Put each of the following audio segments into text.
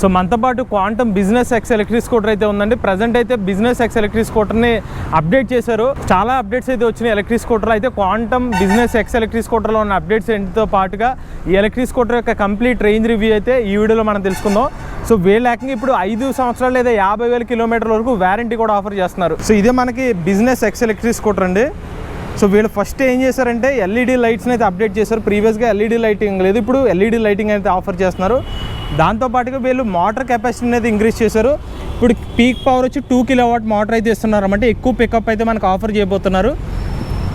So మనతో పాటు quantum business X electric scooter అయితే ఉందండి. ప్రజెంట్ అయితే బిజినెస్ ఎక్స్ ఎలక్ట్రిక్ స్కూటర్ని అప్డేట్ చేశారు. చాలా అప్డేట్స్ అయితే వచ్చినాయి ఎలక్ట్రిక్ స్కూటర్లో. అయితే క్వాంటమ్ బిజినెస్ ఎక్స్ ఎలక్ట్రిక్ స్కూటర్లో ఉన్న అప్డేట్స్ ఏంటితో పాటుగా ఈ ఎలక్ట్రిక్ స్కూటర్ యొక్క కంప్లీట్ రేంజ్ రివ్యూ అయితే ఈ వీడియోలో మనం తెలుసుకుందాం. సో వీళ్ళు ఏకంగా ఇప్పుడు 5 సంవత్సరాలు లేదా 50,000 కిలోమీటర్ల వరకు వారంటీ కూడా ఆఫర్ చేస్తున్నారు. సో ఇదే మనకి బిజినెస్ ఎక్స్ ఎలక్ట్రిక్ స్కూటర్ అండి. సో వీళ్ళు ఫస్ట్ ఏం చేశారంటే ఎల్ఈడి లైట్స్ని అయితే అప్డేట్ చేశారు. ప్రీవియస్గా ఎల్ఈడి లైటింగ్ లేదు, ఇప్పుడు ఎల్ఈడి లైటింగ్ అయితే ఆఫర్ చేస్తున్నారు. దాంతోపాటుగా వీళ్ళు మోటార్ కెపాసిటీని అయితే ఇంక్రీజ్ చేశారు. ఇప్పుడు పీక్ పవర్ వచ్చి 2 కిలోవాట్ మోటార్ అయితే ఇస్తున్నారు, అంటే ఎక్కువ పికప్ అయితే మనకు ఆఫర్ చేయబోతున్నారు.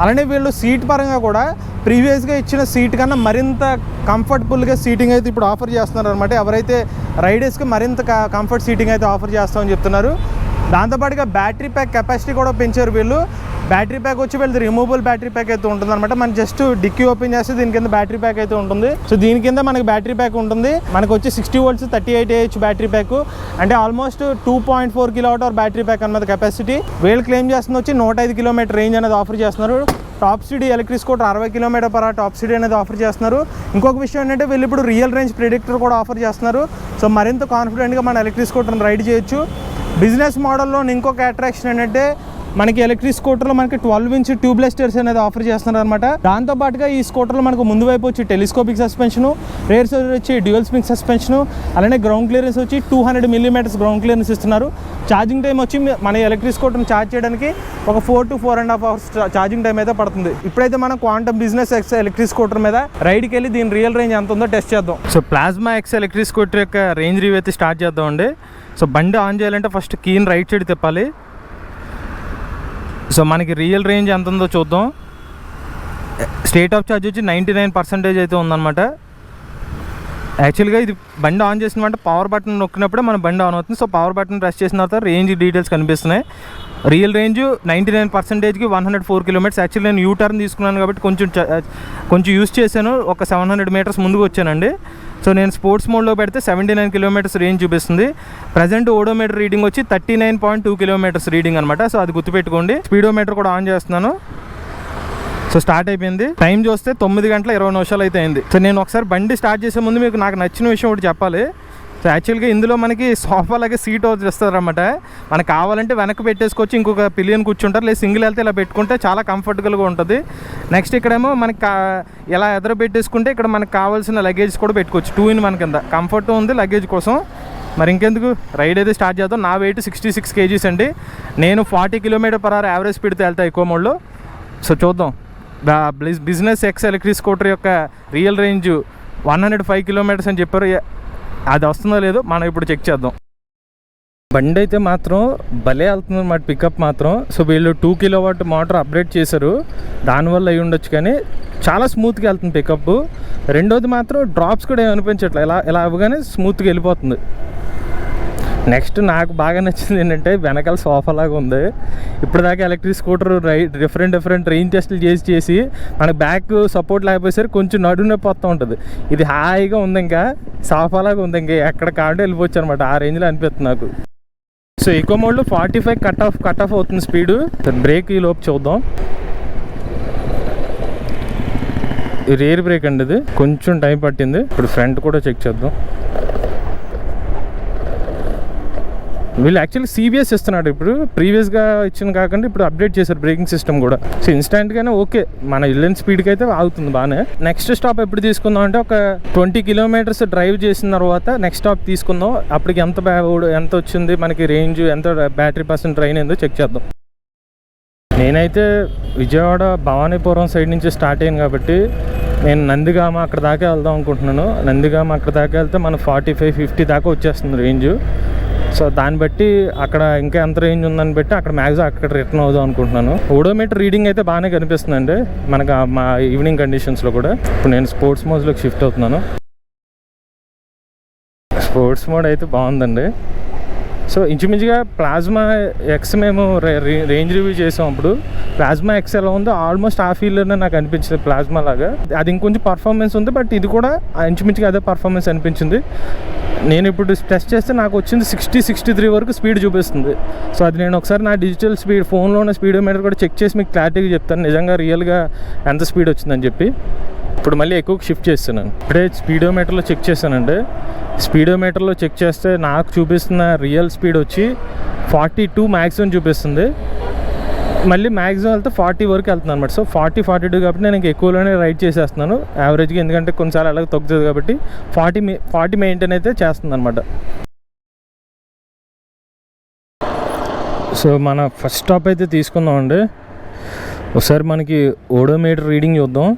అలానే వీళ్ళు సీట్ పరంగా కూడా ప్రీవియస్గా ఇచ్చిన సీట్ కన్నా మరింత కంఫర్టబుల్గా సీటింగ్ అయితే ఇప్పుడు ఆఫర్ చేస్తున్నారు అనమాట. ఎవరైతే రైడర్స్కి మరింత కంఫర్ట్ సీటింగ్ అయితే ఆఫర్ చేస్తామని చెప్తున్నారు. దాంతోపాటుగా బ్యాటరీ ప్యాక్ కెపాసిటీ కూడా పెంచారు వీళ్ళు. బ్యాటరీ ప్యాక్ వచ్చి వీళ్ళది రిమూవబుల్ బ్యాటరీ ప్యాక్ అయితే ఉంటుంది అనమాట. మనం జస్ట్ డిక్కీ ఓపెన్ చేస్తే దీని కింద బ్యాటరీ ప్యాక్ అయితే ఉంటుంది. సో దీని కింద మనకి బ్యాటరీ ప్యాక్ ఉంటుంది. మనకు వచ్చి 60 volts 38 Ah బ్యాటరీ ప్యాక్, అంటే ఆల్మోస్ట్ 2.4 kWh బ్యాటరీ ప్యాక్ అన్నమాట కెపాసిటీ. వీళ్ళు క్లెయిమ్ చేస్తుంది వచ్చి 105 కిలోమీటర్ రేంజ్ అనేది ఆఫర్ చేస్తున్నారు. Top speed electric scooter 60 km/h top speed అనేది ఆఫర్ చేస్తున్నారు. ఇంకొక విషయం ఏంటంటే వీళ్ళు ఇప్పుడు రియల్ రేంజ్ ప్రిడిక్టర్ కూడా ఆఫర్ చేస్తున్నారు. సో మరింత కాన్ఫిడెంట్గా మన ఎలక్ట్రిక్ స్కూటర్ని రైడ్ చేయొచ్చు. బిజినెస్ మోడల్లో ఇంకొక అట్రాక్షన్ ఏంటంటే మనకి ఎలక్ట్రిక్ స్కూటర్లో మనకి 12-inch ట్యూబ్లెస్ టైర్స్ అనేది ఆఫర్ చేస్తున్నారు అనమాట. దాంతోపాటుగా ఈ స్కూటర్లో మనకు ముందు వైపు వచ్చి టెలిస్కోపిక్ సస్పెన్షను, రేర్ సైడ్ వచ్చి డ్యూయల్ స్ప్రింగ్ సస్పెన్షను, అలానే గ్రౌండ్ క్లియరెన్స్ వచ్చి 200 mm గ్రౌండ్ క్లియరెన్స్ ఇస్తున్నారు. ఛార్జింగ్ టైం వచ్చి మన ఎలక్ట్రిక్ స్కూటర్ని ఛార్జ్ చేయడానికి ఒక 4 to 4.5 hours ఛార్జింగ్ టైం అయితే పడుతుంది. ఇప్పుడైతే మనం quantum business X electric scooter మీద రైడ్కి వెళ్ళి దీని రియల్ రేంజ్ ఎంత ఉందో టెస్ట్ చేద్దాం. So plasma X electric scooter యొక్క రేంజ్ రివ్యూ అయితే స్టార్ట్ చేద్దామండి. సో బండి ఆన్ చేయాలంటే ఫస్ట్ కీని రైట్ సైడ్ తిప్పాలి. సో మనకి రియల్ రేంజ్ ఎంత ఉందో చూద్దాం. స్టేట్ ఆఫ్ ఛార్జ్ వచ్చి 99% అయితే ఉందన్నమాట. యాక్చువల్గా ఇది బండి ఆన్ చేసిన వెంటనే పవర్ బటన్ నొక్కినప్పుడే మన బండి ఆన్ అవుతుంది. సో పవర్ బటన్ ప్రెస్ చేసిన తర్వాత రేంజ్ డీటెయిల్స్ కనిపిస్తున్నాయి. రియల్ రేంజ్ 99%కి 104 km. యాక్చువల్లీ నేను యూ టర్న్ తీసుకున్నాను కాబట్టి కొంచెం యూస్ చేశాను. ఒక 700 meters ముందుకు వచ్చానండి. సో నేను స్పోర్ట్స్ మోడ్లో పెడితే 79 km రేంజ్ చూపిస్తుంది. ప్రజెంట్ ఓడోమీటర్ రీడింగ్ వచ్చి 39.2 km రీడింగ్ అనమాట. సో అది గుర్తుపెట్టుకోండి. స్పీడోమీటర్ కూడా ఆన్ చేస్తున్నాను. సో స్టార్ట్ అయిపోయింది. టైం చూస్తే 9:20 అయితే అయింది. సో నేను ఒకసారి బండి స్టార్ట్ చేసే ముందు మీకు నాకు నచ్చిన విషయం ఒకటి చెప్పాలి. సో యాక్చువల్గా ఇందులో మనకి సోఫా లాగే సీట్ వస్తారన్నమాట. మనకు కావాలంటే వెనక్కి పెట్టేసుకోవచ్చు, ఇంకొక పిలియన్ కూర్చుంటారు, లేదు సింగిల్ వెళ్తే ఇలా పెట్టుకుంటే చాలా కంఫర్టబుల్గా ఉంటుంది. నెక్స్ట్ ఇక్కడేమో మనకి ఇలా ఎదురు పెట్టేసుకుంటే ఇక్కడ మనకు కావాల్సిన లగేజ్ కూడా పెట్టుకోవచ్చు. 2-in-1 కింద కంఫర్ట్ ఉంది లగేజ్ కోసం. మరి ఇంకెందుకు రైడ్ అయితే స్టార్ట్ చేద్దాం. నా వెయిట్ 66 kgs అండి. నేను 40 km/h యావరేజ్ స్పీడ్తో వెళ్తా ఎక్కువ మోడ్లో. సో చూద్దాం. బిజినెస్ ఎక్స్ ఎలక్ట్రిక్ స్కూటర్ యొక్క రియల్ రేంజ్ 105 km అని చెప్పారు. అది వస్తుందో లేదో మనం ఇప్పుడు చెక్ చేద్దాం. బండి అయితే మాత్రం భలే వెళ్తుంది అన్నమాట, పికప్ మాత్రం. సో వీళ్ళు 2 kW మోటార్ అప్గ్రేడ్ చేశారు, దానివల్ల అయి ఉండొచ్చు, కానీ చాలా స్మూత్గా వెళ్తుంది పికప్. రెండోది మాత్రం డ్రాప్స్ కూడా ఏమనిపించట్లేదు, ఇలా అవ్వగానే స్మూత్గా వెళ్ళిపోతుంది. నెక్స్ట్ నాకు బాగా నచ్చింది ఏంటంటే వెనకాల సోఫా లాగా ఉంది. ఇప్పుడు దాకా ఎలక్ట్రిక్ స్కూటర్ డిఫరెంట్ రేంజ్ టెస్టులు చేసి మనకు బ్యాక్ సపోర్ట్ లేకపోయేసరికి కొంచెం నడునొప్పి వస్తూ ఉంటుంది. ఇది హాయిగా ఉంది, ఇంకా సోఫా లాగా ఉంది, ఇంకా ఎక్కడ కావాలంటే వెళ్ళిపోవచ్చు అనమాట. ఆ రేంజ్లో అనిపిస్తుంది నాకు. సో ఎక్కువ మోడ్లో 45 కట్ ఆఫ్ అవుతుంది స్పీడు. బ్రేక్ ఈ లోపు చూద్దాం. రేర్ బ్రేక్ అండి, ఇది కొంచెం టైం పట్టింది. ఇప్పుడు ఫ్రంట్ కూడా చెక్ చేద్దాం. వీళ్ళు యాక్చువల్లీ CBS ఇస్తున్నాడు ఇప్పుడు, ప్రీవియస్గా ఇచ్చిన కాకుండా ఇప్పుడు అప్డేట్ చేశారు బ్రేకింగ్ సిస్టమ్ కూడా. సో ఇన్స్టాంట్గానే ఓకే, మన వెళ్ళిన స్పీడ్కి అయితే ఆగుతుంది బాగానే. నెక్స్ట్ స్టాప్ ఎప్పుడు తీసుకుందాం అంటే ఒక 20 km డ్రైవ్ చేసిన తర్వాత నెక్స్ట్ స్టాప్ తీసుకుందాం. అప్పటికి ఎంత వచ్చింది మనకి రేంజ్, ఎంత బ్యాటరీ పర్సెంట్ ట్రైన్ ఏందో చెక్ చేద్దాం. నేనైతే విజయవాడ భవానీపురం సైడ్ నుంచి స్టార్ట్ అయ్యాను కాబట్టి నేను నందిగామ అక్కడ దాకా వెళ్దాం అనుకుంటున్నాను. నందిగామ అక్కడ దాకా వెళ్తే మన 45-50 దాకా వచ్చేస్తుంది రేంజ్. సో దాన్ని బట్టి అక్కడ ఇంకా ఎంత రేంజ్ ఉందని బట్టి అక్కడ మ్యాక్సిమం అక్కడ రిటర్న్ అవుదాం అనుకుంటున్నాను. ఓడోమీటర్ రీడింగ్ అయితే బాగానే కనిపిస్తుందండి మనకు మా ఈవినింగ్ కండిషన్స్లో కూడా. ఇప్పుడు నేను స్పోర్ట్స్ మోడ్లోకి షిఫ్ట్ అవుతున్నాను. స్పోర్ట్స్ మోడ్ అయితే బాగుందండి. సో ఇంచుమించుగా ప్లాస్మా ఎక్స్ మేము రేంజ్ రివ్యూ చేసాం. అప్పుడు ప్లాస్మా ఎక్స్ ఎలా ఉందో ఆల్మోస్ట్ ఆ ఫీల్డ్లోనే నాకు అనిపించింది ప్లాస్మా లాగా. అది ఇంకొంచెం పర్ఫార్మెన్స్ ఉంది, బట్ ఇది కూడా ఇంచుమించుగా అదే పర్ఫార్మెన్స్ అనిపించింది. నేను ఇప్పుడు టెస్ట్ చేస్తే నాకు వచ్చింది 60-63 వరకు స్పీడ్ చూపిస్తుంది. సో అది నేను ఒకసారి నా డిజిటల్ స్పీడ్ ఫోన్లో ఉన్న స్పీడోమీటర్ కూడా చెక్ చేసి మీకు క్లారిటీగా చెప్తాను నిజంగా రియల్గా ఎంత స్పీడ్ వచ్చిందని చెప్పి. ఇప్పుడు మళ్ళీ ఎక్కువ షిఫ్ట్ చేస్తున్నాను. ఇప్పుడే స్పీడోమీటర్లో చెక్ చేశానండి. స్పీడోమీటర్లో చెక్ చేస్తే నాకు చూపిస్తున్న రియల్ స్పీడ్ వచ్చి 42 మ్యాక్సిమం చూపిస్తుంది. మళ్ళీ మ్యాక్సిమం వెళ్తే 40 వరకు వెళ్తుంది అనమాట. సో 40-42 కాబట్టి నేను ఎక్కువలోనే రైడ్ చేసేస్తున్నాను యావరేజ్గా, ఎందుకంటే కొన్నిసార్లు అలాగే తగ్గుతుంది కాబట్టి 40 మెయింటైన్ అయితే చేస్తుంది అనమాట. సో మన ఫస్ట్ స్టాప్ అయితే తీసుకుందామండి. ఒకసారి మనకి ఓడోమీటర్ రీడింగ్ చూద్దాం.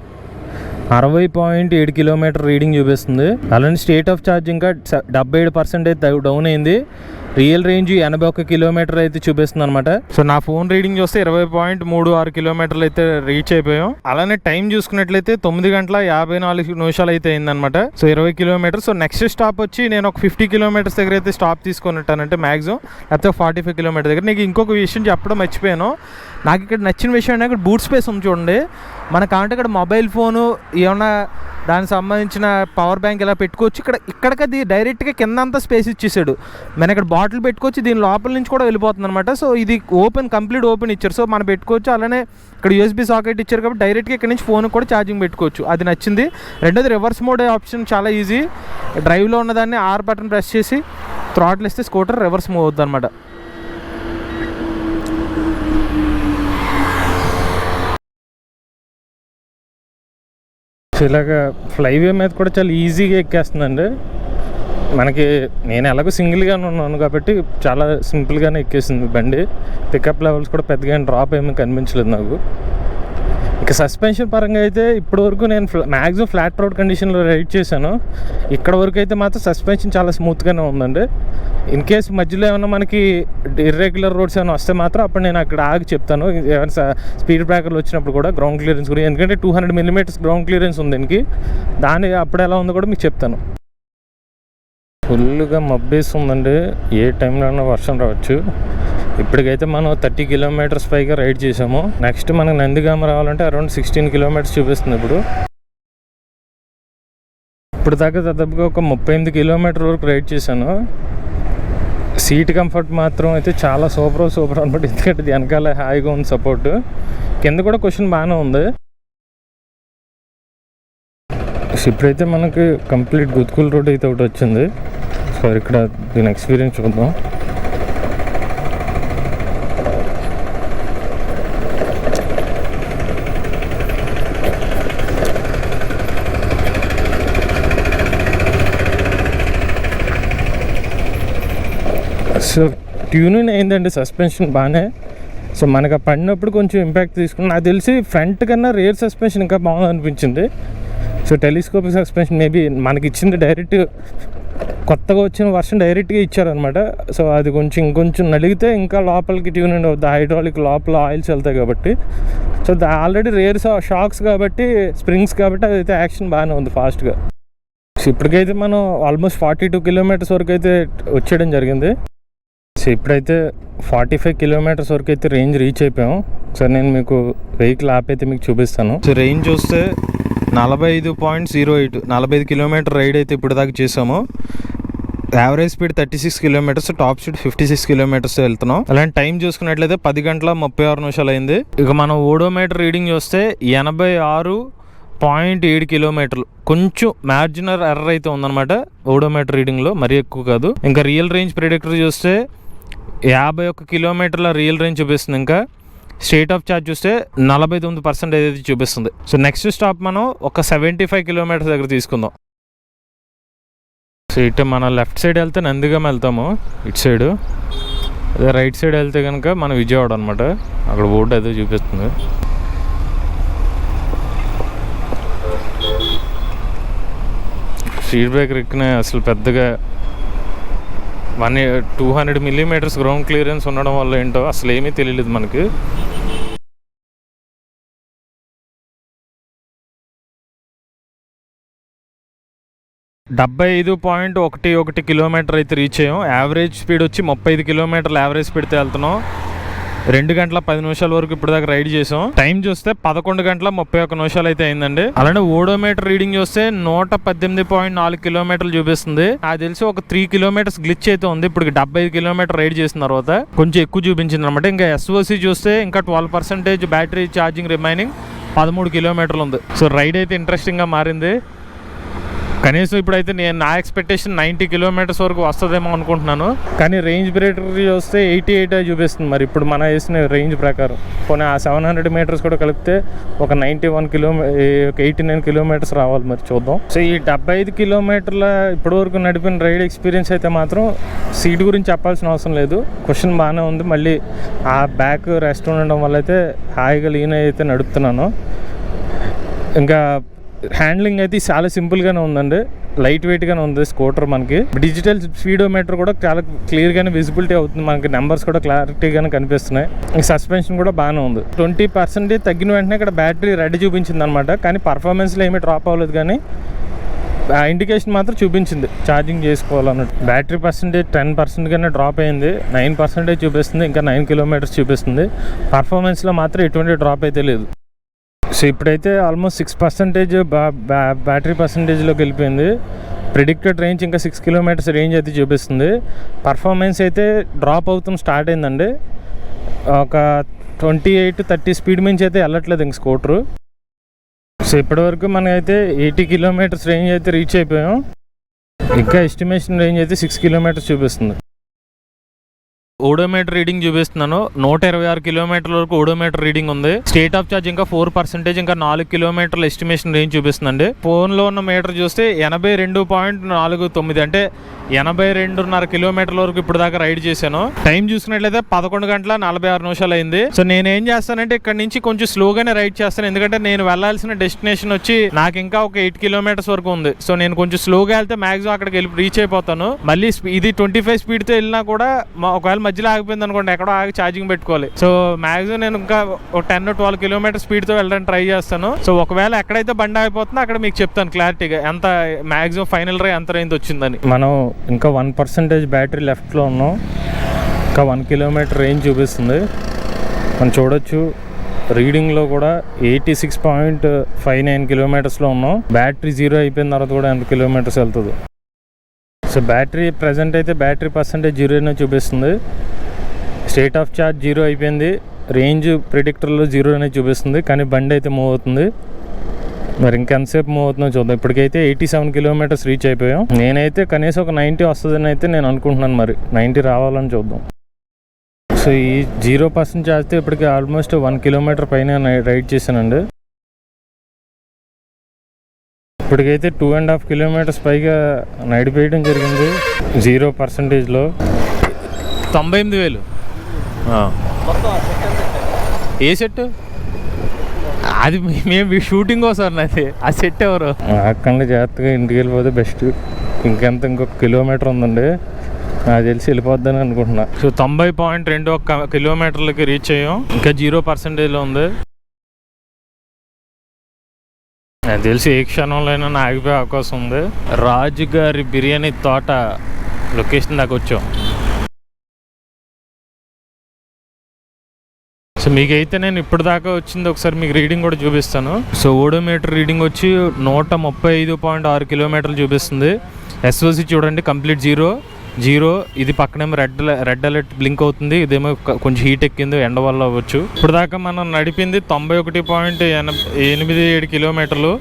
60.7 కిలోమీటర్ రీడింగ్ చూపిస్తుంది. అలానే స్టేట్ ఆఫ్ ఛార్జ్ ఇంకా 77% అయితే డౌన్ అయింది. రియల్ రేంజ్ 81 కిలోమీటర్ అయితే చూపిస్తుంది అనమాట. సో నా ఫోన్ రీడింగ్ చూస్తే 20.36 కిలోమీటర్లు అయితే రీచ్ అయిపోయాం. అలానే టైం చూసుకున్నట్లయితే 9:54 అయితే అయిందనమాట. So 20 kilometre. So next stop వచ్చి నేను ఒక 50 కిలోమీటర్స్ దగ్గర అయితే స్టాప్ తీసుకున్నట్టానంటే మ్యాక్సిమం, లేకపోతే 45 కిలోమీటర్ దగ్గర. నీకు ఇంకొక విషయం చెప్పడం మర్చిపోయాను. నాకు ఇక్కడ నచ్చిన విషయం అంటే ఇక్కడ బూట్ స్పేస్ ఉంది చూడండి. మన కాంటే ఇక్కడ మొబైల్ ఫోను ఏమన్నా దానికి సంబంధించిన పవర్ బ్యాంక్ ఇలా పెట్టుకోవచ్చు. ఇక్కడికి డైరెక్ట్గా కింద అంతా స్పేస్ ఇచ్చేసాడు. మనం ఇక్కడ బాటిల్ పెట్టుకోవచ్చు, దీని లోపల నుంచి కూడా వెళ్ళిపోతుంది అనమాట. సో ఇది కంప్లీట్ ఓపెన్ ఇచ్చారు. సో మనం పెట్టుకోవచ్చు. అలానే ఇక్కడ USB సాకెట్ ఇచ్చారు కాబట్టి డైరెక్ట్గా ఇక్కడ నుంచి ఫోన్ కూడా ఛార్జింగ్ పెట్టుకోవచ్చు. అది నచ్చింది. రెండోది రివర్స్ మోడ్ ఆప్షన్ చాలా ఈజీ. డ్రైవ్లో ఉన్నదాన్ని R బటన్ ప్రెస్ చేసి థ్రాటిల్ ఇస్తే స్కూటర్ రివర్స్ మూవ్ అవుతుంది అనమాట. ఇలాగ ఫ్లైవే మీద కూడా చాలా ఈజీగా ఎక్కేస్తుందండి మనకి. నేను ఎలాగో సింగిల్గానే ఉన్నాను కాబట్టి చాలా సింపుల్గానే ఎక్కేసింది బండి. పికప్ లెవెల్స్ కూడా పెద్దగా డ్రాప్ ఏమీ కనిపించలేదు నాకు. ఇక సస్పెన్షన్ పరంగా అయితే ఇప్పటివరకు నేను మ్యాక్సిమం ఫ్లాట్ రోడ్ కండిషన్లో రైడ్ చేశాను. ఇక్కడ వరకు అయితే మాత్రం సస్పెన్షన్ చాలా స్మూత్గానే ఉందండి. ఇన్ కేస్ మధ్యలో ఏమైనా మనకి ఇర్రెగ్యులర్ రోడ్స్ ఏమైనా వస్తే మాత్రం అప్పుడు నేను అక్కడ ఆగి చెప్తాను. ఏమైనా స్పీడ్ బ్రేకర్లు వచ్చినప్పుడు కూడా గ్రౌండ్ క్లియరెన్స్ గురించి, ఎందుకంటే 200 mm గ్రౌండ్ క్లియరెన్స్ ఉంది దీనికి. అప్పుడు ఎలా ఉందో కూడా మీకు చెప్తాను. ఫుల్గా మబ్బేసి ఉందండి. ఏ టైంలో వర్షం రావచ్చు. ఇప్పటికైతే మనం 30 కిలోమీటర్స్ పైగా రైడ్ చేసాము. నెక్స్ట్ మనకు నందిగామ రావాలంటే అరౌండ్ 16 కిలోమీటర్స్ చూపిస్తుంది. ఇప్పుడు దాకా దాదాపుగా ఒక 38 కిలోమీటర్ వరకు రైడ్ చేశాను. సీట్ కంఫర్ట్ మాత్రం అయితే చాలా సూపర్ అనమాట. ఎందుకంటే వెనకాల హాయిగా ఉంది సపోర్ట్. కింద కూడా క్వశ్చన్ బాగానే ఉంది. ఇప్పుడైతే మనకి కంప్లీట్ గుత్కుల్ రోడ్ అయితే ఒకటి వచ్చింది. సో ఇక్కడ దీని ఎక్స్పీరియన్స్ చూద్దాం. సో ట్యూన్ అయిందండి సస్పెన్షన్ బాగానే. సో మనకు పడినప్పుడు కొంచెం ఇంపాక్ట్ తీసుకుని, నాకు తెలిసి ఫ్రంట్ కన్నా రేర్ సస్పెన్షన్ ఇంకా బాగుంది అనిపించింది. సో టెలిస్కోపిక్ సస్పెన్షన్ మేబీ మనకి ఇచ్చింది డైరెక్ట్, కొత్తగా వచ్చిన వర్షన్ డైరెక్ట్గా ఇచ్చారనమాట. సో అది ఇంకొంచెం నలిగితే ఇంకా లోపలికి ట్యూన్ అండ్ అవుతుంది. హైడ్రాలిక్ లోపల ఆయిల్స్ వెళ్తాయి కాబట్టి. సో ఆల్రెడీ రేర్ షాక్స్ కాబట్టి, స్ప్రింగ్స్ కాబట్టి అదైతే యాక్షన్ బాగానే ఉంది ఫాస్ట్గా. సో ఇప్పటికైతే మనం ఆల్మోస్ట్ 42 కిలోమీటర్స్ వరకు అయితే వచ్చేయడం జరిగింది. సో ఇప్పుడైతే 45 కిలోమీటర్స్ వరకు అయితే రేంజ్ రీచ్ అయిపోయాం. సో నేను మీకు వెహికల్ యాప్ అయితే మీకు చూపిస్తాను. సో రేంజ్ చూస్తే 45.08, 45 కిలోమీటర్ రైడ్ అయితే ఇప్పుడు దాకా చేసాము. Average speed 36 kilometres, top speed 56 kilometres వెళ్తున్నాం. అలాంటి టైం చూసుకున్నట్లయితే 10:36 అయింది. ఇక మనం ఓడోమీటర్ రీడింగ్ చూస్తే 86.7 కిలోమీటర్లు. కొంచెం మార్జినల్ ఎర్రర్ అయితే ఉందన్నమాట ఓడోమీటర్ రీడింగ్లో, మరీ ఎక్కువ కాదు. ఇంకా రియల్ రేంజ్ ప్రిడిక్టర్ చూస్తే 51 కిలోమీటర్ల రియల్ రేంజ్ చూపిస్తుంది. ఇంకా స్టేట్ ఆఫ్ ఛార్జ్ చూస్తే 49% అయితే చూపిస్తుంది. సో నెక్స్ట్ స్టాప్ మనం ఒక 75 కిలోమీటర్స్ దగ్గర తీసుకుందాం. సో ఇటు మన లెఫ్ట్ సైడ్ వెళ్తే నందిగామ వెళ్తాము, ఇటు సైడు. అదే రైట్ సైడ్ వెళ్తే కనుక మన విజయవాడ అనమాట. అక్కడ బోర్డు అయితే చూపిస్తుంది. స్పీడ్ బ్రేకర్ ఎక్కిన అసలు పెద్దగా 200 mm గ్రౌండ్ క్లియరెన్స్ ఉండడం వల్ల ఏంటో అసలు ఏమీ తెలియలేదు మనకి. .11 కిలోమీటర్ అయితే రీచ్ అయ్యాం. యావరేజ్ స్పీడ్ వచ్చి 35 కిలోమీటర్లు యావరేజ్ స్పీడ్తో వెళ్తున్నాం. 2 గంటల 10 నిమిషాల వరకు ఇప్పుడు దాకా రైడ్ చేసాం. టైం చూస్తే 11:31 అయితే అయిందండి. అలానే ఓడోమీటర్ రీడింగ్ చూస్తే 118.4 కిలోమీటర్లు చూపిస్తుంది. నాకు తెలిసి ఒక 3 కిలోమీటర్స్ గ్లిచ్ అయితే ఉంది. ఇప్పుడు 75 కిలోమీటర్ రైడ్ చేసిన తర్వాత కొంచెం ఎక్కువ చూపించింది అనమాట. ఇంకా SOC చూస్తే ఇంకా 12% బ్యాటరీ ఛార్జింగ్ రిమైనింగ్, 13 కిలోమీటర్లు ఉంది. సో రైడ్ అయితే ఇంట్రెస్టింగ్గా మారింది. కనీసం ఇప్పుడైతే నేను నా ఎక్స్పెక్టేషన్ 90 కిలోమీటర్స్ వరకు వస్తుందేమో అనుకుంటున్నాను. కానీ రేంజ్ బ్రేటర్ వస్తే 88 చూపిస్తుంది. మరి ఇప్పుడు మన వేసిన రేంజ్ ప్రకారం పోనీ ఆ 700 మీటర్స్ కూడా కలిపితే ఒక 89 కిలోమీటర్స్ రావాలి. మరి చూద్దాం. సో ఈ 75 కిలోమీటర్ల ఇప్పటివరకు నడిపిన రైడ్ ఎక్స్పీరియన్స్ అయితే మాత్రం సీట్ గురించి చెప్పాల్సిన అవసరం లేదు. క్వశ్చన్ బాగానే ఉంది. మళ్ళీ ఆ బ్యాక్ రెస్ట్ ఉండడం వల్ల అయితే హాయిగా లీన్ అయితే నడుపుతున్నాను. ఇంకా హ్యాండ్లింగ్ అయితే చాలా సింపుల్గానే ఉందండి. లైట్ వెయిట్గానే ఉంది స్కూటర్. మనకి డిజిటల్ స్పీడోమీటర్ కూడా చాలా క్లియర్గానే విజిబిలిటీ అవుతుంది. మనకి నెంబర్స్ కూడా క్లారిటీగానే కనిపిస్తున్నాయి. ఈ సస్పెన్షన్ కూడా బాగానే ఉంది. 20% తగ్గిన వెంటనే ఇక్కడ బ్యాటరీ రెడీ చూపించింది అనమాట. కానీ పర్ఫార్మెన్స్లో ఏమీ డ్రాప్ అవ్వలేదు. కానీ ఆ ఇండికేషన్ మాత్రం చూపించింది ఛార్జింగ్ చేసుకోవాలన్నట్టు. బ్యాటరీ పర్సెంటేజ్ 10%గానే డ్రాప్ అయింది. 9% చూపిస్తుంది. ఇంకా 9 కిలోమీటర్స్ చూపిస్తుంది. పర్ఫార్మెన్స్లో మాత్రం ఎటువంటి డ్రాప్ అయితే లేదు. సో ఇప్పుడైతే ఆల్మోస్ట్ 6% బ్యాటరీ పర్సంటేజ్లోకి వెళ్ళిపోయింది. ప్రిడిక్టెడ్ రేంజ్ ఇంకా 6 కిలోమీటర్స్ రేంజ్ అయితే చూపిస్తుంది. పర్ఫార్మెన్స్ అయితే డ్రాప్ అవుతుంది స్టార్ట్ అయిందండి. ఒక 28-30 స్పీడ్ మించి అయితే వెళ్ళట్లేదు ఇంక స్కూటరు. సో ఇప్పటివరకు మనకైతే 80 కిలోమీటర్స్ రేంజ్ అయితే రీచ్ అయిపోయాం. ఇంకా ఎస్టిమేషన్ రేంజ్ అయితే 6 కిలోమీటర్స్ చూపిస్తుంది. ఓడోమీటర్ రీడింగ్ చూపిస్తున్నాను. 126 కిలోమీటర్ల వరకు ఓడోమీటర్ రీడింగ్ ఉంది. స్టేట్ ఆఫ్ చార్జ్ ఇంకా 4%, ఇంకా 4 కిలోమీటర్ల ఎస్టిమేషన్ రేంజ్ చూపిస్తుందండి. ఫోన్లో ఉన్న మీటర్ చూస్తే 82.49, అంటే 82.5 కిలోమీటర్ల వరకు ఇప్పుడు దాకా రైడ్ చేశాను. టైం చూసుకున్నట్లయితే 11 గంటల 46 నిమిషాలు అయింది. సో నేనేం చేస్తానంటే ఇక్కడ నుంచి కొంచెం స్లోగానే రైడ్ చేస్తాను. ఎందుకంటే నేను వెళ్ళాల్సిన డెస్టినేషన్ వచ్చి నాకు ఇంకా ఒక 8 కిలోమీటర్స్ వరకు ఉంది. సో నేను కొంచెం స్లోగా వెళ్తే మాక్సిమం అక్కడికి వెళ్ళి రీచ్ అయిపోతాను. మళ్ళీ ఇది 25 స్పీడ్తో వెళ్ళినా కూడా ఒకవేళ మధ్యలో ఆగిపోయింది అనుకోండి, ఎక్కడో ఆగి ఛార్జింగ్ పెట్టుకోవాలి. సో మాక్సిమం నేను ఇంకా 10-12 కిలోమీటర్ స్పీడ్తో వెళ్ళడానికి ట్రై చేస్తాను. సో ఒకవేళ ఎక్కడైతే బండి ఆగిపోతుందో అక్కడ మీకు చెప్తాను క్లారిటీగా ఎంత మాక్సిమం ఫైనల్ ఎంత రేంజ్ వచ్చిందని. మనం ఇంకా 1% బ్యాటరీ లెఫ్ట్లో ఉన్నాం. ఇంకా 1 కిలోమీటర్ రేంజ్ చూపిస్తుంది. మనం చూడొచ్చు రీడింగ్లో కూడా 86.59 కిలోమీటర్స్లో ఉన్నాం. బ్యాటరీ 0 అయిపోయిన తర్వాత కూడా ఎంత కిలోమీటర్స్ వెళ్తుంది. సో బ్యాటరీ ప్రజెంట్ అయితే బ్యాటరీ పర్సంటేజ్ 0 చూపిస్తుంది. స్టేట్ ఆఫ్ చార్జ్ 0 అయిపోయింది. రేంజ్ ప్రిడిక్టర్లో 0 అనేది చూపిస్తుంది. కానీ బండి అయితే మూవ్ అవుతుంది. మరి ఇంకెంతసేపు మూవ్ అవుతుందో చూద్దాం. ఇప్పటికైతే 87 కిలోమీటర్స్ రీచ్ అయిపోయాం. నేనైతే కనీసం ఒక 90 వస్తుందని అయితే నేను అనుకుంటున్నాను. మరి 90 రావాలని చూద్దాం. సో ఈ 0% ఛార్జ్తో ఇప్పటికి ఆల్మోస్ట్ 1 కిలోమీటర్ పైన రైడ్ చేశానండి. ఇప్పటికైతే 2.5 కిలోమీటర్స్ పైగా నడిపేయడం జరిగింది 0%లో. 98,000 ఏ సెట్? అది మేము షూటింగ్ కోసం అది ఆ సెట్ ఎవరు? అక్కడ జాగ్రత్తగా ఇంటికి వెళ్ళిపోతే బెస్ట్. ఇంకొక కిలోమీటర్ ఉందండి, నాకు తెలిసి వెళ్ళిపోద్దని అనుకుంటున్నా. సో 90.21 కిలోమీటర్లకి రీచ్ అయ్యాం. ఇంకా 0%లో ఉంది. నాకు తెలిసి ఏ క్షణంలో అయినా ఆగిపోయే అవకాశం ఉంది. రాజుగారి బిర్యానీ తోట లొకేషన్ దాకా వచ్చాం. సో మీకైతే నేను ఇప్పుడు దాకా వచ్చింది ఒకసారి మీకు రీడింగ్ కూడా చూపిస్తాను. సో ఓడోమీటర్ రీడింగ్ వచ్చి 135.6 కిలోమీటర్లు చూపిస్తుంది. ఎస్ఓసి చూడండి కంప్లీట్ 0. ఇది పక్కనేమో రెడ్ అలర్ట్ బ్లింక్ అవుతుంది. ఇదేమో కొంచెం హీట్ ఎక్కింది, ఎండ వల్ల అవ్వచ్చు. ఇప్పుడు దాకా మనం నడిపింది 91.87 కిలోమీటర్లు,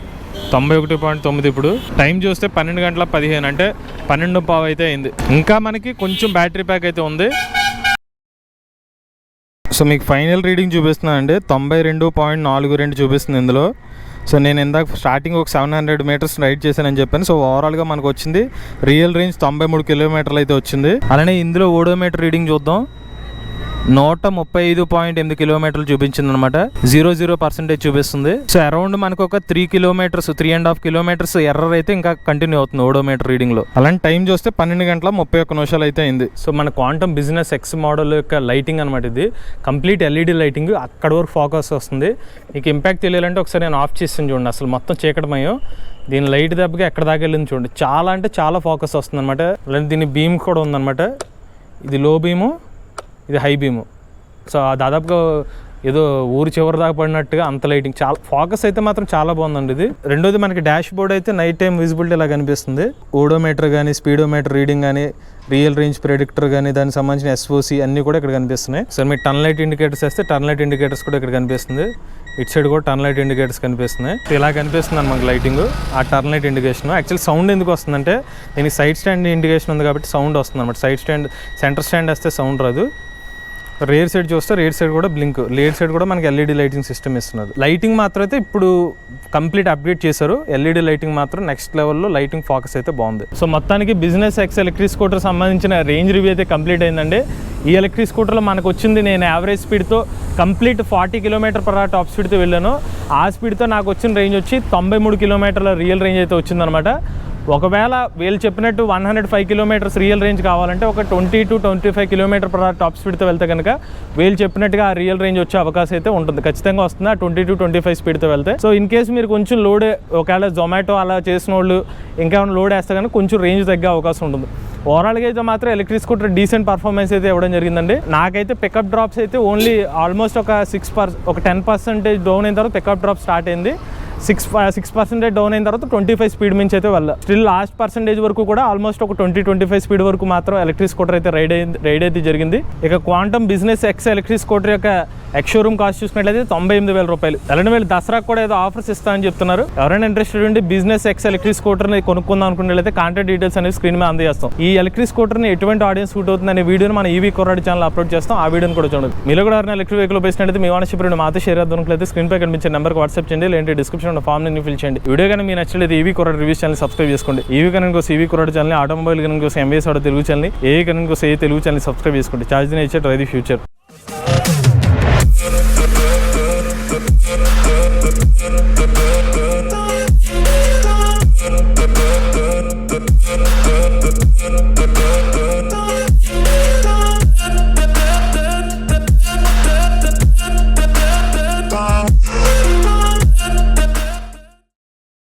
91.9. ఇప్పుడు టైం చూస్తే 12 గంటల 15, అంటే 12:15 అయితే అయింది. ఇంకా మనకి కొంచెం బ్యాటరీ ప్యాక్ అయితే ఉంది. సో మీకు ఫైనల్ రీడింగ్ చూపిస్తున్నాను అండి. 92.42 చూపిస్తుంది ఇందులో. సో నేను ఇందాక స్టార్టింగ్ ఒక 700 మీటర్స్ రైడ్ చేశానని చెప్పాను. సో ఓవరాల్గా మనకు వచ్చింది రియల్ రేంజ్ 93 కిలోమీటర్లు అయితే వచ్చింది. అలానే ఇందులో ఓడోమీటర్ రీడింగ్ చూద్దాం. 135.8 కిలోమీటర్లు చూపించింది అనమాట. 0% చూపిస్తుంది. సో అరౌండ్ మనకు ఒక 3.5 కిలోమీటర్స్ ఎర్రర్ అయితే ఇంకా కంటిన్యూ అవుతుంది ఓడోమీటర్ రీడింగ్ లో. అలాంటి టైం చూస్తే 12 గంటల 31 నిమిషాలు అయితే అయింది. సో మన క్వాంటమ్ బిజినెస్ ఎక్స్ మోడల్ యొక్క లైటింగ్ అనమాట. ఇది కంప్లీట్ ఎల్ఈడి లైటింగ్, అక్కడ వరకు ఫోకస్ వస్తుంది. మీకు ఇంపాక్ట్ తెలియాలంటే ఒకసారి నేను ఆఫ్ చేస్తాను చూడండి. అసలు మొత్తం చీకటమయ్యో, దీని లైట్ దెబ్బకి ఎక్కడ దాకా వెళ్ళింది చూడండి. చాలా అంటే చాలా ఫోకస్ వస్తుంది అనమాట. అలాంటి దీని బీమ్ కూడా ఉందన్నమాట. ఇది లో బీము, ఇది హై బీము. సో దాదాపుగా ఏదో ఊరు చివరి దాకా పడినట్టుగా అంత లైటింగ్, చాలా ఫోకస్ అయితే మాత్రం చాలా బాగుందండి ఇది. రెండోది మనకి డాష్ బోర్డ్ అయితే నైట్ టైం విజిబిలిటీ ఇలా కనిపిస్తుంది. ఓడోమీటర్ కానీ, స్పీడోమీటర్ రీడింగ్ కానీ, రియల్ రేంజ్ ప్రెడిక్టర్ కానీ, దానికి సంబంధించిన ఎస్ఓసి అన్నీ కూడా ఇక్కడ కనిపిస్తున్నాయి. సో మీరు టర్న్ లైట్ ఇండికేటర్స్ వేస్తే టర్న్ లైట్ ఇండికేటర్స్ కూడా ఇక్కడ కనిపిస్తుంది. ఇటు సైడ్ కూడా టర్న్ లైట్ ఇండికేటర్స్ కనిపిస్తున్నాయి. ఇలా కనిపిస్తుంది మనకి లైటింగ్, ఆ turn light indication. Actual sound ఎందుకు వస్తుందంటే దీనికి సైడ్ స్టాండ్ ఇండికేషన్ ఉంది కాబట్టి సౌండ్ వస్తుంది అనమాట. సైడ్ స్టాండ్, సెంటర్ స్టాండ్ వేస్తే సౌండ్ రాదు. రేర్ సైడ్ చూస్తే రేర్ సైడ్ కూడా బ్లింక్, లేట్ సైడ్ కూడా మనకి ఎల్ఈడి లైటింగ్ సిస్టమ్ ఇస్తున్నారు. లైటింగ్ మాత్రం అయితే ఇప్పుడు కంప్లీట్ అప్గ్రేడ్ చేశారు. ఎల్ఈడి లైటింగ్ మాత్రం నెక్స్ట్ లెవెల్లో లైటింగ్ ఫోకస్ అయితే బాగుంది. సో మొత్తానికి బిజినెస్ ఎక్స్ ఎలక్ట్రిక్ స్కూటర్ సంబంధించిన రేంజ్ రివ్యూ అయితే కంప్లీట్ అయిందండి. ఈ ఎలక్ట్రిక్ స్కూటర్లో మనకు వచ్చింది, నేను యావరేజ్ స్పీడ్తో కంప్లీట్ 40 km/h టాప్ స్పీడ్తో వెళ్ళాను. ఆ స్పీడ్తో నాకు వచ్చిన రేంజ్ వచ్చి 93 km రియల్ రేంజ్ అయితే వచ్చిందనమాట. ఒకవేళ వీళ్ళు చెప్పినట్టు 105 km రియల్ రేంజ్ కావాలంటే ఒక 20 to 25 km/h టాప్ స్పీడ్తో వెళ్తే కనుక వీళ్ళు చెప్పినట్టుగా ఆ రియల్ రేంజ్ వచ్చే అవకాశం అయితే ఉంటుంది, ఖచ్చితంగా వస్తుంది ఆ 20 to 25 స్పీడ్తో వెళ్తే. సో ఇన్ కేసు మీరు కొంచెం లోడ్, ఒకవేళ జొమాటో అలా చేసిన వాళ్ళు ఇంకేమైనా లోడ్ వేస్తే కనుక కొంచెం రేంజ్ తగ్గే అవకాశం ఉంటుంది. ఓవరాల్గా అయితే మాత్రం ఎలక్ట్రిక్ స్కూటర్ డీసెంట్ పర్ఫార్మెన్స్ అయితే ఇవ్వడం జరిగిందండి. నాకైతే పికప్ డ్రాప్స్ అయితే ఓన్లీ ఆల్మోస్ట్ ఒక 10% డౌన్ అయిన తర్వాత పికప్ డ్రాప్ స్టార్ట్ అయింది. 6% డౌన్ అయిన తర్వాత 25 స్పీడ్ మించి అయితే వెళ్ళ. స్టిల్ లాస్ట్ పర్సెంటేజ్ వరకు కూడా ఆల్మోస్ట్ ఒక 20-25 స్పీడ్ వరకు మాత్రం ఎలక్ట్రిక్ స్కూటర్ అయితే రైడ్ అయితే జరిగింది. ఇక quantum business X electric scooter యొక్క ఎక్స్ షోరూమ్ కాస్ట్ చూసినట్లయితే 98,000 రూపాయలు. ఎలాంటి వీళ్ళు దసరాకు కూడా ఏదో ఆఫర్స్ ఇస్తా అని చెప్తున్నారు. ఎవరైనా ఇంట్రెస్టెడ్ ఉండి బిజినెస్ ఎక్స్ ఎలక్ట్రిక్ స్కూటర్ని కొనుక్కుందాం అనుకున్నట్లయితే కాంటాక్ట్ డీటెయిల్స్ అనేవి స్క్రీన్ మీద అందజేస్తాం. ఈ ఎలక్ట్రిక్ స్కూటర్ని ఎటువంటి ఆడియన్స్ సూట్ అవుతుంది అనే వీడియోని మన ఈవీ కుర్రాడి ఛానల్ అప్లోడ్ చేస్తాం. ఆ వీడియోని కూడా చూడండి. మీరు కూడా ఎవరైనా ఎలక్ట్రిక్ వెహికల్ బేసినట్లయితే మీ ఓనర్షిప్ మాతో షేర్ చేద్దాం. స్క్రీన్ పై కనిపించే నెంబర్కి వాట్సాప్ చేయండి, లేదంటే డిస్క్రిప్షన్ ఫామ్ ని ఫిల్ చేయండి. వీడియో కానీ మీ నచ్చలేదు ఈవీ కుర్రాడి రివ్యూస్ ఛానల్ సబ్స్క్రైబ్ చేసుకోండి. ఈవీ కనుక కోసం ఈవీ కుర్రాడి ఛానల్, ఆటోమొబైల్ కనుక కోసం ఎంబీఎస్ తెలుగు ఛానల్, ఏ కనుక కోసం ఏ తెలుగు ఛానల్ సబ్స్క్రైబ్ చేసుకోండి. Charge nature drive the future.